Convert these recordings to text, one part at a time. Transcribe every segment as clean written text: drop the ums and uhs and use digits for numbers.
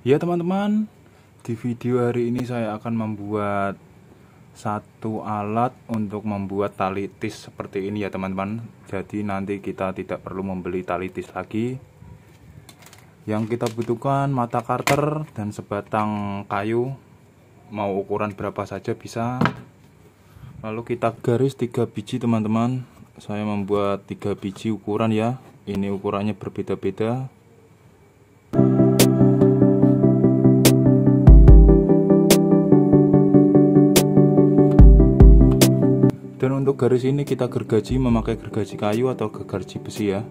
Ya teman-teman, di video hari ini saya akan membuat satu alat untuk membuat tali tis seperti ini ya teman-teman. Jadi nanti kita tidak perlu membeli tali tis lagi. Yang kita butuhkan mata karter dan sebatang kayu, mau ukuran berapa saja bisa. Lalu kita garis 3 biji teman-teman. Saya membuat 3 biji ukuran ya. Ini ukurannya berbeda-beda. Dan untuk garis ini kita gergaji memakai gergaji kayu atau gergaji besi ya.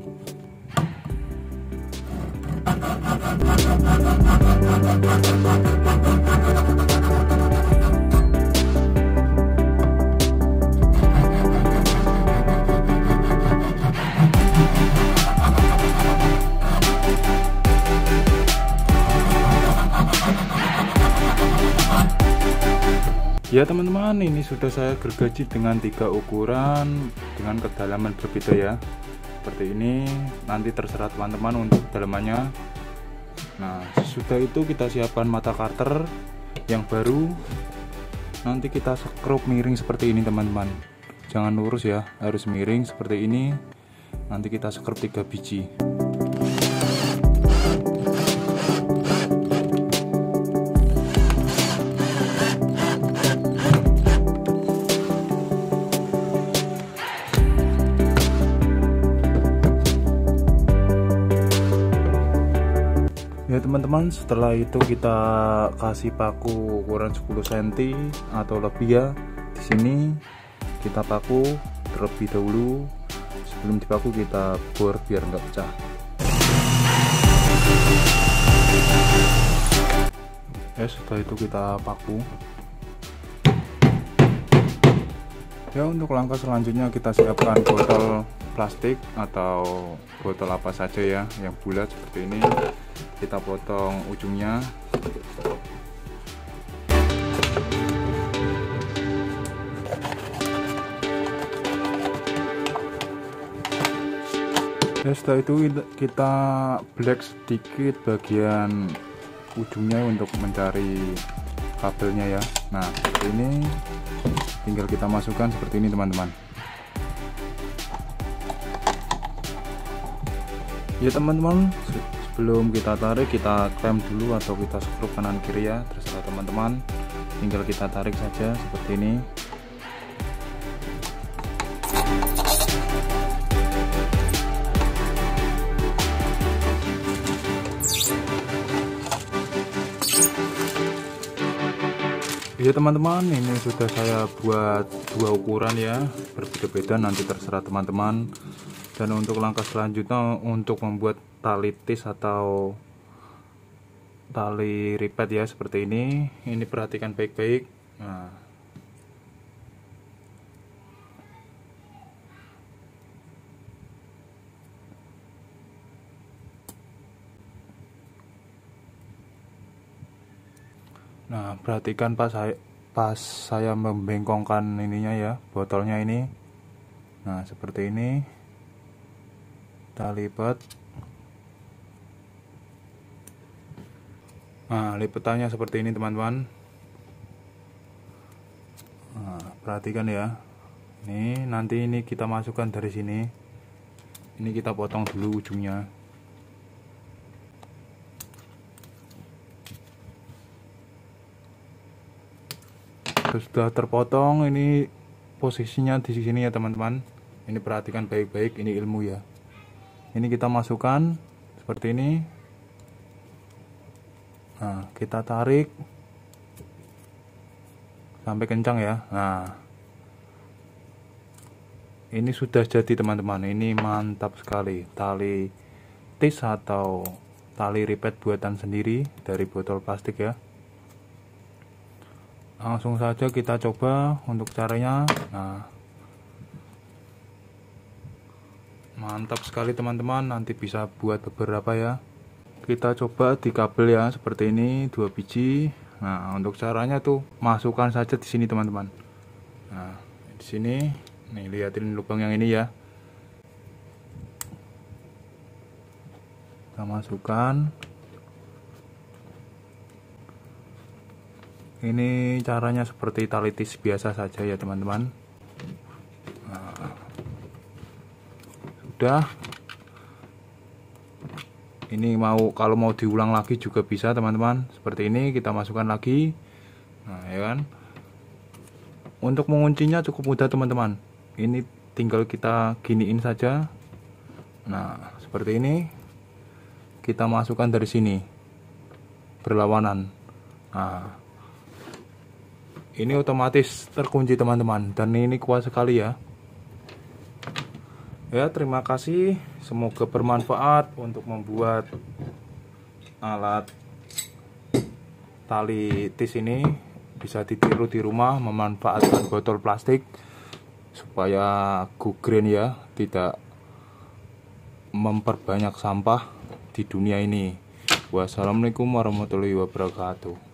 Ya teman-teman, ini sudah saya gergaji dengan 3 ukuran dengan kedalaman berbeda ya. Seperti ini, nanti terserah teman-teman untuk kedalamannya. Nah, sesudah itu kita siapkan mata karter yang baru. Nanti kita skrup miring seperti ini teman-teman. Jangan lurus ya, harus miring seperti ini. Nanti kita skrup 3 biji. Ya teman-teman, setelah itu kita kasih paku ukuran 10 cm atau lebih ya. Di sini kita paku terlebih dahulu. Sebelum dipaku kita bor biar nggak pecah. Ya setelah itu kita paku. Ya untuk langkah selanjutnya kita siapkan botol plastik atau botol apa saja ya yang bulat seperti ini. Kita potong ujungnya. Ya setelah itu kita black sedikit bagian ujungnya untuk mencari kabelnya ya. Nah ini tinggal kita masukkan seperti ini teman-teman. Ya teman-teman, sebelum kita tarik kita klem dulu atau kita skrup kanan kiri ya, terserah teman-teman. Tinggal kita tarik saja seperti ini. Ya teman-teman, ini sudah saya buat 2 ukuran ya, berbeda-beda, nanti terserah teman-teman. Dan untuk langkah selanjutnya untuk membuat tali tis atau tali ripet ya seperti ini. Ini perhatikan baik-baik. Nah, perhatikan pas saya membengkongkan ininya ya, botolnya ini. Nah, seperti ini. Kita lipat. Nah, lipetannya seperti ini teman-teman. Nah, perhatikan ya. Ini nanti ini kita masukkan dari sini. Ini kita potong dulu ujungnya. Sudah terpotong, ini posisinya di sini ya teman-teman. Ini perhatikan baik-baik, ini ilmu ya. Ini kita masukkan seperti ini. Nah, kita tarik sampai kencang ya. Nah, ini sudah jadi teman-teman. Ini mantap sekali, tali tis atau tali ripet buatan sendiri dari botol plastik ya. Langsung saja kita coba untuk caranya. Nah, mantap sekali teman-teman, nanti bisa buat beberapa ya. Kita coba di kabel ya, seperti ini 2 biji. Nah, untuk caranya tuh masukkan saja di sini teman-teman. Nah, di sini nih lihatin lubang yang ini ya. Kita masukkan. Ini caranya seperti tali tis biasa saja ya teman-teman. Nah, sudah. Ini kalau mau diulang lagi juga bisa teman-teman. Seperti ini kita masukkan lagi. Nah ya kan. Untuk menguncinya cukup mudah teman-teman. Ini tinggal kita giniin saja. Nah seperti ini. Kita masukkan dari sini berlawanan. Nah ini otomatis terkunci teman-teman. Dan ini kuat sekali ya. Ya, terima kasih. Semoga bermanfaat untuk membuat alat tali tis ini. Bisa ditiru di rumah, memanfaatkan botol plastik supaya go green ya, tidak memperbanyak sampah di dunia ini. Wassalamualaikum warahmatullahi wabarakatuh.